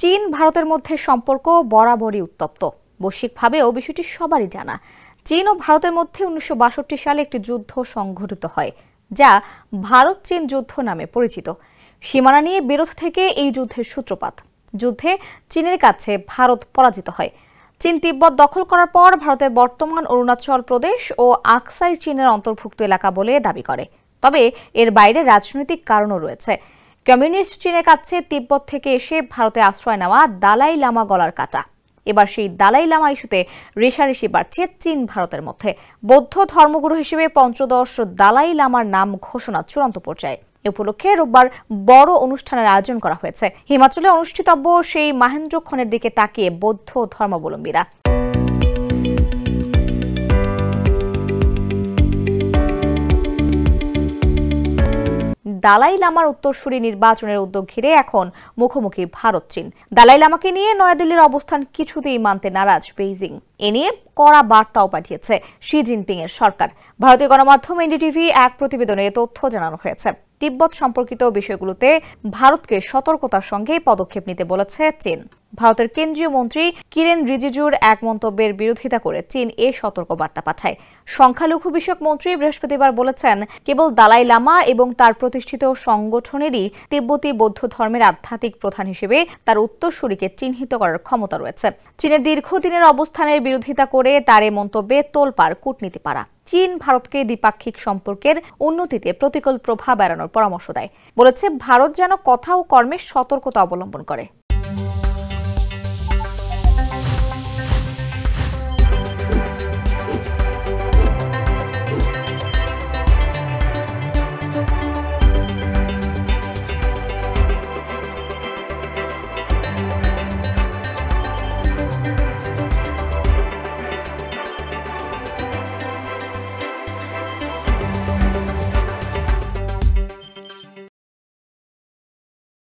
চীন ভারতের মধ্যে সম্পর্ক বরাবরই উত্তপ্ত। বৈশ্বিকভাবেও বিষয়টি সবারই জানা। চীন ও ভারতের মধ্যে ১৯৬২ সালে একটি যুদ্ধ সংঘটিত হয়, যা ভারত চীন যুদ্ধ নামে পরিচিত। সীমানা নিয়ে বিরোধ থেকে এই যুদ্ধের সূত্রপাত। যুদ্ধে চীনের কাছে ভারত পরাজিত হয়। চীন তিব্বত দখল করার পর ভারতের বর্তমান অরুণাচল প্রদেশ ও আকসাই চীনের অন্তর্ভুক্ত এলাকা বলে দাবি করে। তবে এর বাইরে রাজনৈতিক কারণও রয়েছে। কমিউনিস্ট চীনের কাছে তিব্বত থেকে এসে ভারতে আশ্রয় নেওয়া দালাই লামা গলার কাটা। এবার সেই দালাই লামা ইস্যুতে রেশারেশি বাড়ছে চীন ভারতের মধ্যে। বৌদ্ধ ধর্মগুরু হিসেবে পঞ্চদশ দালাই লামার নাম ঘোষণা চূড়ান্ত পর্যায়ে। এ উপলক্ষে রোববার বড় অনুষ্ঠানের আয়োজন করা হয়েছে। হিমাচলে অনুষ্ঠিতব্য সেই মাহেন্দ্রক্ষণের দিকে তাকিয়ে বৌদ্ধ ধর্মাবলম্বীরা। দালাই লামার উত্তরসূরি নির্বাচনের উদ্যোগ ঘিরে এখন মুখোমুখি ভারত চীন। দালাই লামাকে নিয়ে নয়াদিল্লির অবস্থান কিছুতেই মানতে নারাজ বেইজিং। এ নিয়ে কড়া বার্তাও পাঠিয়েছে শি জিনপিং এর সরকার। ভারতীয় গণমাধ্যম এনডিটিভি এক প্রতিবেদনে তথ্য জানানো হয়েছে। তিব্বত সম্পর্কিত বিষয়গুলোতে ভারতকে সতর্কতার সঙ্গে পদক্ষেপ নিতে বলেছে চীন। ভারতের কেন্দ্রীয় মন্ত্রী কিরেন রিজিজুর এক মন্তব্যের বিরোধিতা করে চীন এ সতর্কবার্তা পাঠায়। সংখ্যালঘু বিষয়ক মন্ত্রী বৃহস্পতিবার বলেছেন, কেবল দালাই লামা এবং তার প্রতিষ্ঠিত সংগঠনেরই তিব্বতী বৌদ্ধ ধর্মের আধ্যাত্মিক প্রধান হিসেবে তার উত্তরসূরিকে চিহ্নিত করার ক্ষমতা রয়েছে। চীনের দীর্ঘদিনের অবস্থানের বিরোধিতা করে তার এই মন্তব্যে তোলপাড় কূটনীতিপাড়া। চীন ভারতকে দ্বিপাক্ষিক সম্পর্কের উন্নতিতে প্রতিকূল প্রভাব এড়ানোর পরামর্শ দেয়। বলেছে, ভারত যেন কথা ও কর্মে সতর্কতা অবলম্বন করে।